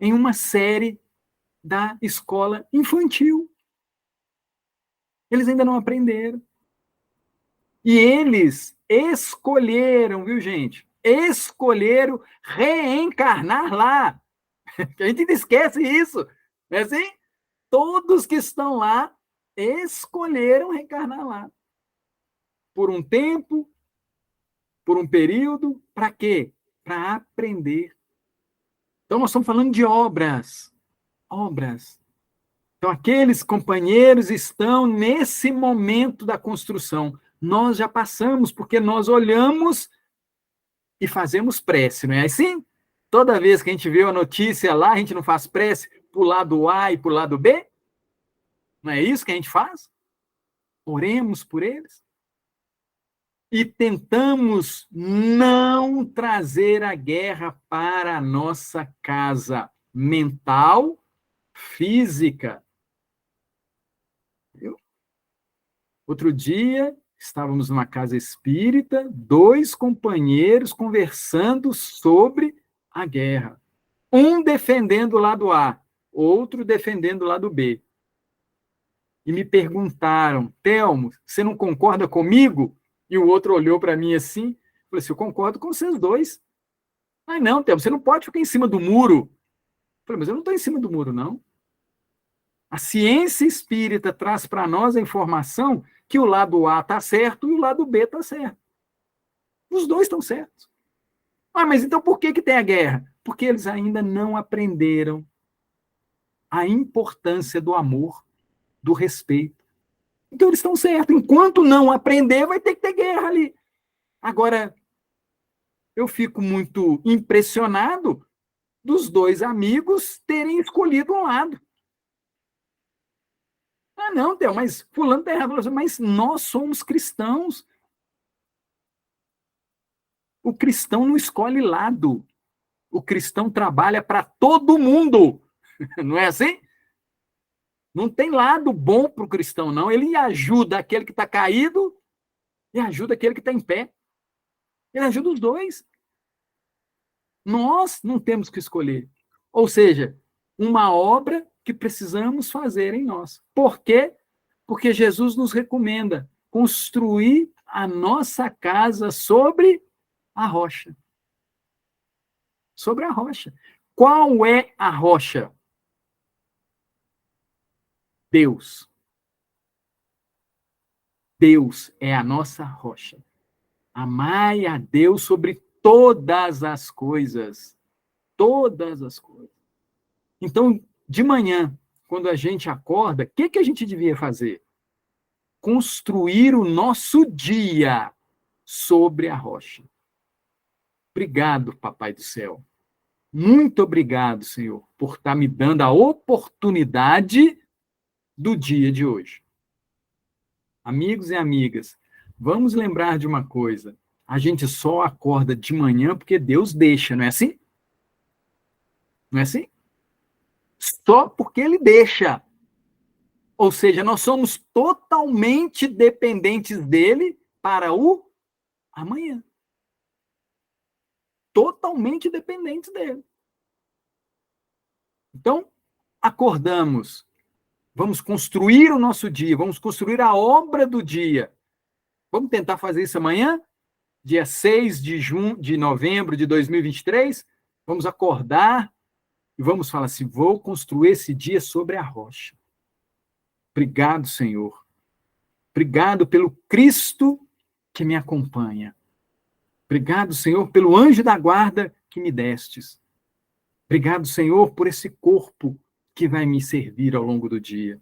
em uma série da escola infantil. Eles ainda não aprenderam. E eles escolheram, viu, gente? Escolheram reencarnar lá. A gente ainda esquece isso. Não é assim? Todos que estão lá escolheram reencarnar lá. Por um tempo, por um período, para quê? Para aprender. Então, nós estamos falando de obras. Obras. Então, aqueles companheiros estão nesse momento da construção. Nós já passamos, porque nós olhamos e fazemos prece, não é assim? Toda vez que a gente vê a notícia lá, a gente não faz prece para o lado A e para o lado B? Não é isso que a gente faz? Oremos por eles. E tentamos não trazer a guerra para a nossa casa mental, física. Outro dia, estávamos numa casa espírita, 2 companheiros conversando sobre a guerra. Um defendendo o lado A, outro defendendo o lado B. E me perguntaram, Telmo, você não concorda comigo? E o outro olhou para mim assim, falou assim, eu concordo com vocês dois. Ah, não, Telmo, você não pode ficar em cima do muro. Eu falei, mas eu não estou em cima do muro, não. A ciência espírita traz para nós a informação que o lado A está certo e o lado B está certo. Os dois estão certos. Ah, mas então por que tem a guerra? Porque eles ainda não aprenderam a importância do amor, do respeito. Então eles estão certos. Enquanto não aprender, vai ter que ter guerra ali. Agora, eu fico muito impressionado dos 2 amigos terem escolhido um lado. Ah, não, Theo, mas fulano está errado. Mas nós somos cristãos. O cristão não escolhe lado. O cristão trabalha para todo mundo. Não é assim? Não tem lado bom para o cristão, não. Ele ajuda aquele que está caído e ajuda aquele que está em pé. Ele ajuda os dois. Nós não temos que escolher. Ou seja, uma obra que precisamos fazer em nós. Por quê? Porque Jesus nos recomenda construir a nossa casa sobre a rocha. Sobre a rocha. Qual é a rocha? Deus. Deus é a nossa rocha. Amai a Deus sobre todas as coisas. Todas as coisas. Então, de manhã, quando a gente acorda, o que a gente devia fazer? Construir o nosso dia sobre a rocha. Obrigado, Papai do Céu. Muito obrigado, Senhor, por estar me dando a oportunidade do dia de hoje. Amigos e amigas, vamos lembrar de uma coisa. A gente só acorda de manhã porque Deus deixa, não é assim? Não é assim? Só porque Ele deixa. Ou seja, nós somos totalmente dependentes dele para o amanhã. Totalmente dependentes dele. Então, acordamos. Vamos construir o nosso dia, vamos construir a obra do dia. Vamos tentar fazer isso amanhã, dia 6 de novembro de 2023. Vamos acordar e vamos falar assim, vou construir esse dia sobre a rocha. Obrigado, Senhor. Obrigado pelo Cristo que me acompanha. Obrigado, Senhor, pelo anjo da guarda que me destes. Obrigado, Senhor, por esse corpo que vai me servir ao longo do dia.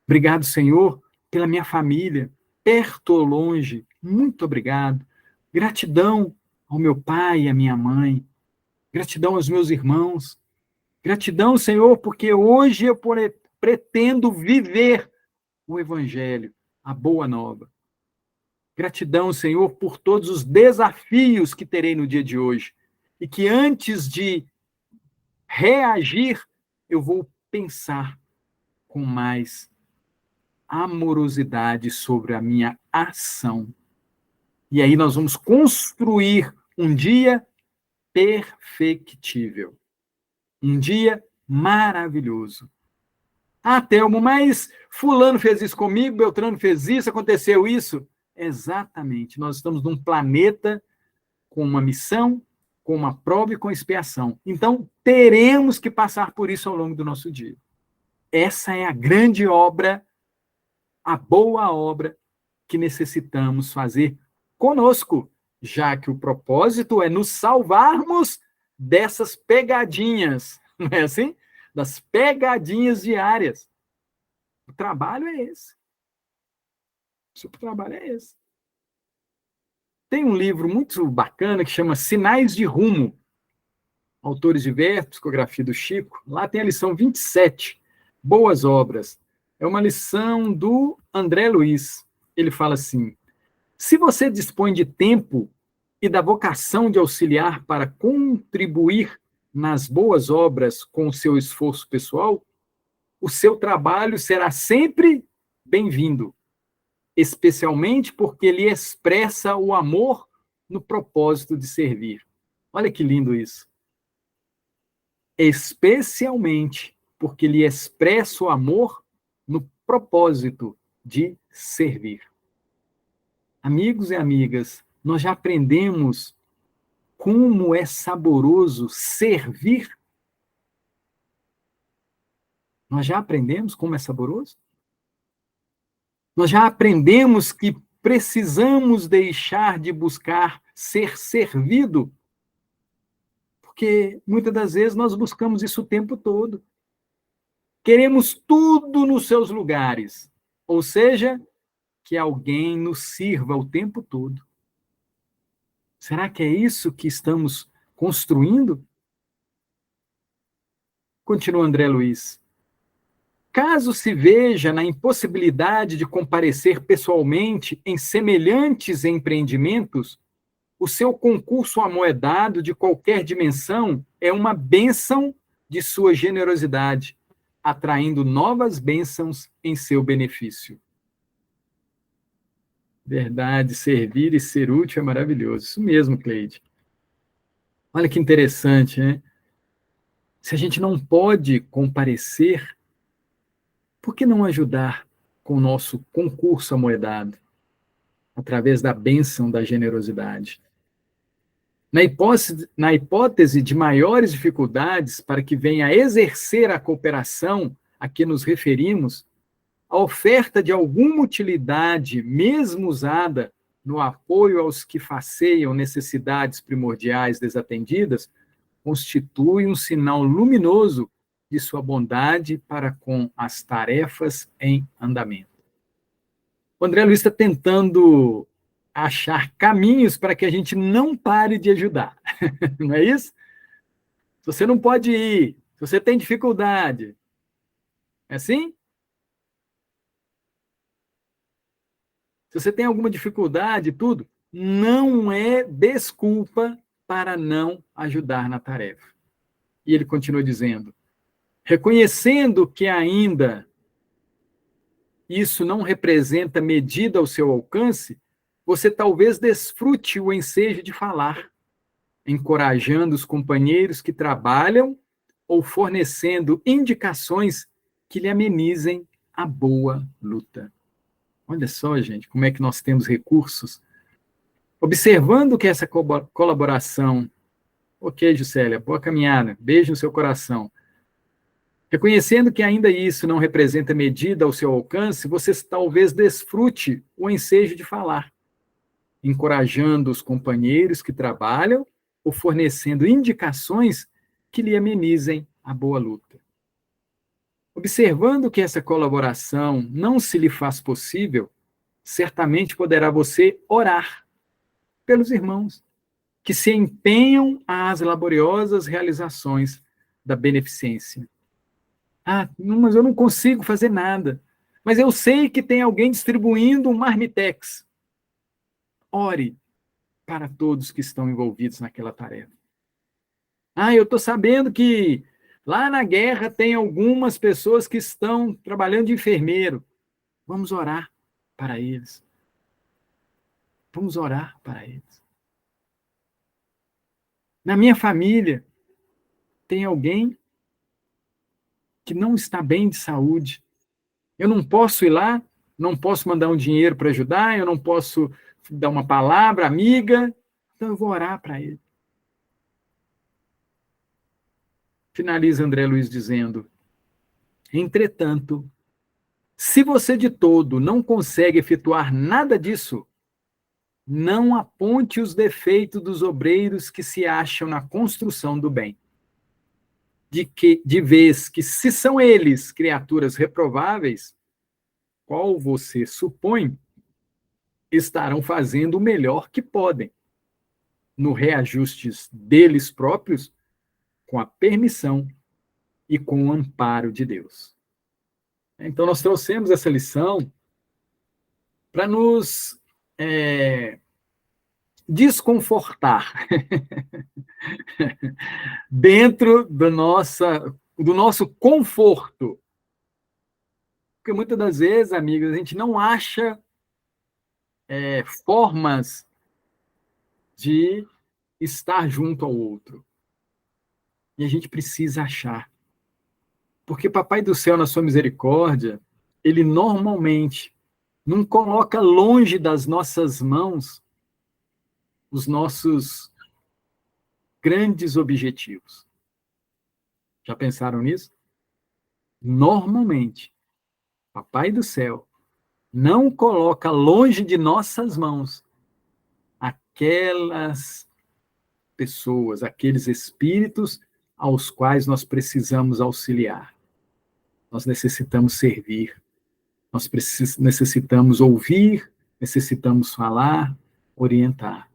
Obrigado, Senhor, pela minha família, perto ou longe. Muito obrigado. Gratidão ao meu pai e à minha mãe. Gratidão aos meus irmãos. Gratidão, Senhor, porque hoje eu pretendo viver o Evangelho, a boa nova. Gratidão, Senhor, por todos os desafios que terei no dia de hoje. E que antes de reagir, eu vou pensar com mais amorosidade sobre a minha ação. E aí nós vamos construir um dia perfectível. Um dia maravilhoso. Ah, Thelmo, mas fulano fez isso comigo, Beltrano fez isso, aconteceu isso. Exatamente. Nós estamos num planeta com uma missão, com uma prova e com expiação. Então, teremos que passar por isso ao longo do nosso dia. Essa é a grande obra, a boa obra que necessitamos fazer conosco, já que o propósito é nos salvarmos dessas pegadinhas, não é assim? Das pegadinhas diárias. O trabalho é esse. O trabalho é esse. Tem um livro muito bacana que chama Sinais de Rumo, autores diversos, psicografia do Chico. Lá tem a lição 27, Boas Obras. É uma lição do André Luiz. Ele fala assim: se você dispõe de tempo e da vocação de auxiliar para contribuir nas boas obras com o seu esforço pessoal, o seu trabalho será sempre bem-vindo, especialmente porque lhe expressa o amor no propósito de servir. Olha que lindo isso. Especialmente porque lhe expressa o amor no propósito de servir. Amigos e amigas, nós já aprendemos como é saboroso servir? Nós já aprendemos como é saboroso? Nós já aprendemos que precisamos deixar de buscar ser servido? Porque muitas das vezes nós buscamos isso o tempo todo. Queremos tudo nos seus lugares. Ou seja, que alguém nos sirva o tempo todo. Será que é isso que estamos construindo? Continua André Luiz. Caso se veja na impossibilidade de comparecer pessoalmente em semelhantes empreendimentos, o seu concurso amoedado de qualquer dimensão é uma bênção de sua generosidade, atraindo novas bênçãos em seu benefício. Verdade, servir e ser útil é maravilhoso. Isso mesmo, Cleide. Olha que interessante, né? Se a gente não pode comparecer, por que não ajudar com o nosso concurso amoedado, através da bênção da generosidade? Na hipótese de maiores dificuldades para que venha a exercer a cooperação a que nos referimos, a oferta de alguma utilidade, mesmo usada no apoio aos que faceiam necessidades primordiais desatendidas, constitui um sinal luminoso de sua bondade para com as tarefas em andamento. O André Luiz está tentando achar caminhos para que a gente não pare de ajudar. Não é isso? Se você não pode ir, se você tem dificuldade, é assim? Se você tem alguma dificuldade, tudo, não é desculpa para não ajudar na tarefa. E ele continua dizendo, reconhecendo que ainda isso não representa medida ao seu alcance, você talvez desfrute o ensejo de falar, encorajando os companheiros que trabalham ou fornecendo indicações que lhe amenizem a boa luta. Olha só, gente, como é que nós temos recursos. Observando que essa colaboração... Ok, Juscelia, boa caminhada, beijo no seu coração. Reconhecendo que ainda isso não representa medida ao seu alcance, você talvez desfrute o ensejo de falar, encorajando os companheiros que trabalham ou fornecendo indicações que lhe amenizem a boa luta. Observando que essa colaboração não se lhe faz possível, certamente poderá você orar pelos irmãos que se empenham às laboriosas realizações da beneficência. Ah, mas eu não consigo fazer nada. Mas eu sei que tem alguém distribuindo um marmitex. Ore para todos que estão envolvidos naquela tarefa. Ah, eu estou sabendo que Lá na guerra tem algumas pessoas que estão trabalhando de enfermeiro. Vamos orar para eles. Vamos orar para eles. Na minha família, tem alguém que não está bem de saúde. Eu não posso ir lá, não posso mandar um dinheiro para ajudar, eu não posso dar uma palavra amiga, então eu vou orar para ele. Finaliza André Luiz dizendo: entretanto, se você de todo não consegue efetuar nada disso, não aponte os defeitos dos obreiros que se acham na construção do bem. De vez que, se são eles criaturas reprováveis, qual você supõe, estarão fazendo o melhor que podem, no reajuste deles próprios, com a permissão e com o amparo de Deus. Então, nós trouxemos essa lição para nos desconfortar dentro do nosso conforto. Porque muitas das vezes, amigos, a gente não acha formas de estar junto ao outro. E a gente precisa achar. Porque Papai do Céu, na sua misericórdia, ele normalmente não coloca longe das nossas mãos os nossos grandes objetivos. Já pensaram nisso? Normalmente, Papai do Céu não coloca longe de nossas mãos aquelas pessoas, aqueles espíritos aos quais nós precisamos auxiliar. Nós necessitamos servir, nós necessitamos ouvir, necessitamos falar, orientar.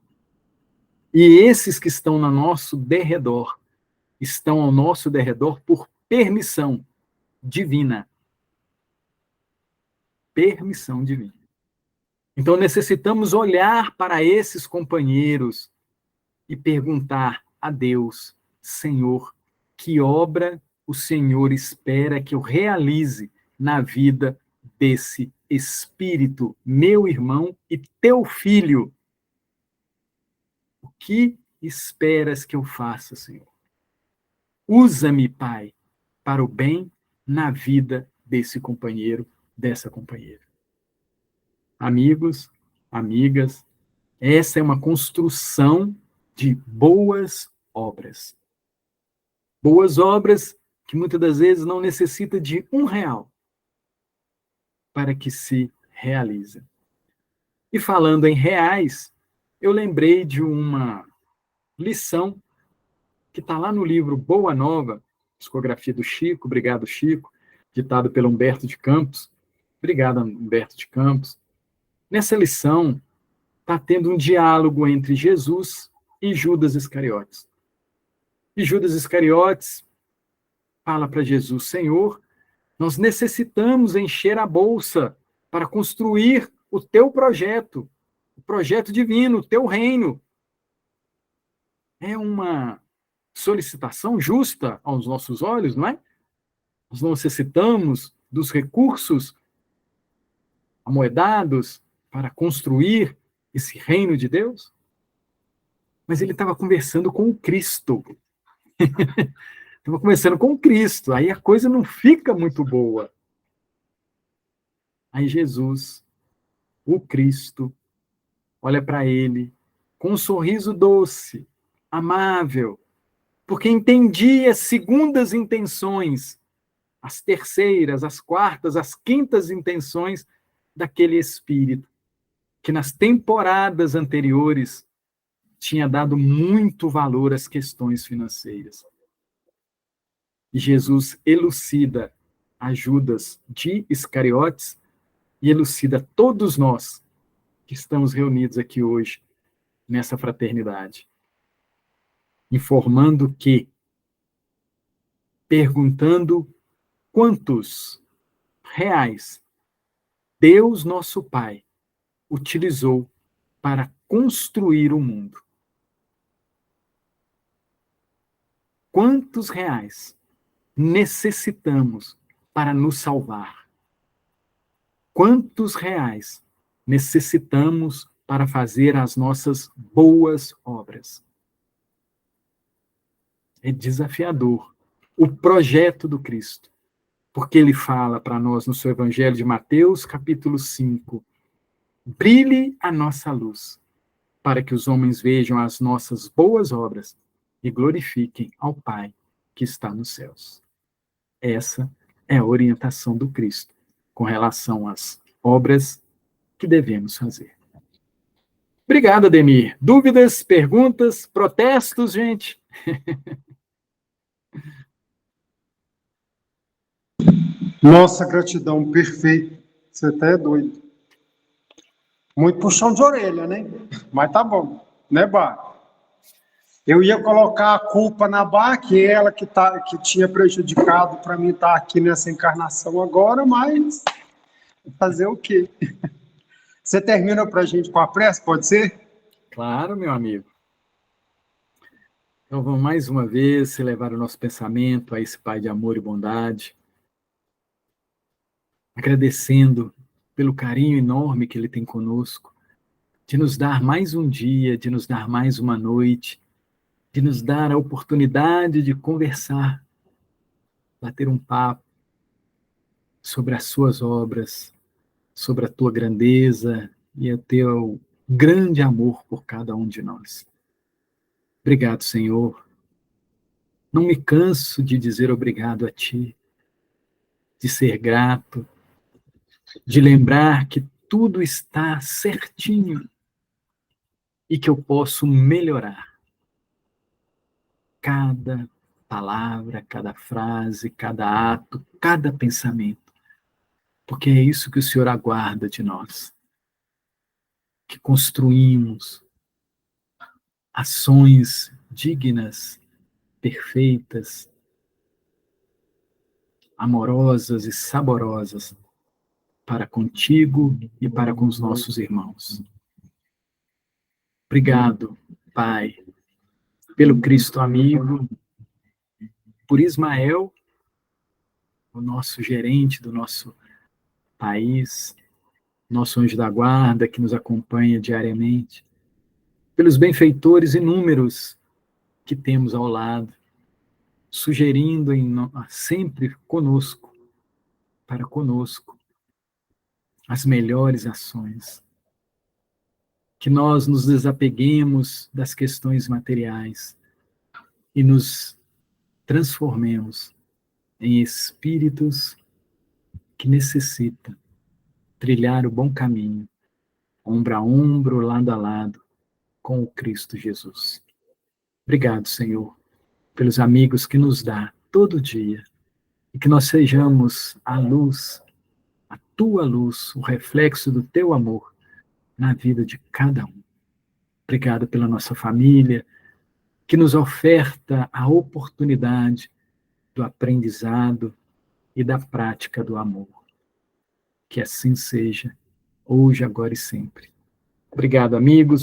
E esses que estão no nosso derredor, estão ao nosso derredor por permissão divina. Permissão divina. Então necessitamos olhar para esses companheiros e perguntar a Deus: Senhor, que obra o Senhor espera que eu realize na vida desse espírito, meu irmão e teu filho? O que esperas que eu faça, Senhor? Usa-me, Pai, para o bem na vida desse companheiro, dessa companheira. Amigos, amigas, essa é uma construção de boas obras. Boas obras que muitas das vezes não necessitam de R$1 para que se realizem. E falando em reais, eu lembrei de uma lição que está lá no livro Boa Nova, psicografia do Chico, obrigado Chico, ditado pelo Humberto de Campos. Obrigado, Humberto de Campos. Nessa lição, está tendo um diálogo entre Jesus e Judas Iscariotes. E Judas Iscariotes fala para Jesus: Senhor, nós necessitamos encher a bolsa para construir o teu projeto, o projeto divino, o teu reino. É uma solicitação justa aos nossos olhos, não é? Nós necessitamos dos recursos amoedados para construir esse reino de Deus. Mas ele estava conversando com o Cristo. Estava conversando com o Cristo. Aí a coisa não fica muito boa. Aí Jesus, o Cristo, olha para ele com um sorriso doce, amável, porque entendia segundas intenções, as terceiras, as quartas, as quintas intenções daquele espírito, que nas temporadas anteriores tinha dado muito valor às questões financeiras. E Jesus elucida a Judas de Iscariotes e elucida todos nós que estamos reunidos aqui hoje nessa fraternidade, informando que, perguntando quantos reais Deus, nosso Pai, utilizou para construir o mundo. Quantos reais necessitamos para nos salvar? Quantos reais necessitamos para fazer as nossas boas obras? É desafiador o projeto do Cristo, porque ele fala para nós no seu Evangelho de Mateus, capítulo 5, brilhe a nossa luz, para que os homens vejam as nossas boas obras e glorifiquem ao Pai que está nos céus. Essa é a orientação do Cristo com relação às obras que devemos fazer. Obrigado, Ademir. Dúvidas, perguntas, protestos, gente? Nossa, gratidão, perfeito. Você até é doido. Muito puxão de orelha, né? Mas tá bom, né, Bar? Eu ia colocar a culpa na Bar, que é ela que tinha prejudicado para mim estar aqui nessa encarnação agora, mas fazer o quê? Você termina para a gente com a prece, pode ser? Claro, meu amigo. Então vamos mais uma vez elevar o nosso pensamento a esse Pai de amor e bondade, agradecendo pelo carinho enorme que Ele tem conosco, de nos dar mais um dia, de nos dar mais uma noite, de nos dar a oportunidade de conversar, bater um papo sobre as suas obras, sobre a tua grandeza e o teu grande amor por cada um de nós. Obrigado, Senhor. Não me canso de dizer obrigado a Ti, de ser grato, de lembrar que tudo está certinho e que eu posso melhorar cada palavra, cada frase, cada ato, cada pensamento, porque é isso que o Senhor aguarda de nós, que construímos ações dignas, perfeitas, amorosas e saborosas para contigo e para com os nossos irmãos. Obrigado, Pai, pelo Cristo amigo, por Ismael, o nosso gerente do nosso país, nosso anjo da guarda que nos acompanha diariamente, pelos benfeitores inúmeros que temos ao lado, sugerindo sempre conosco, para conosco, as melhores ações. Que nós nos desapeguemos das questões materiais e nos transformemos em espíritos que necessitam trilhar o bom caminho, ombro a ombro, lado a lado, com o Cristo Jesus. Obrigado, Senhor, pelos amigos que nos dá todo dia, e que nós sejamos a luz, a tua luz, o reflexo do teu amor na vida de cada um. Obrigado pela nossa família, que nos oferta a oportunidade do aprendizado e da prática do amor. Que assim seja, hoje, agora e sempre. Obrigado, amigos.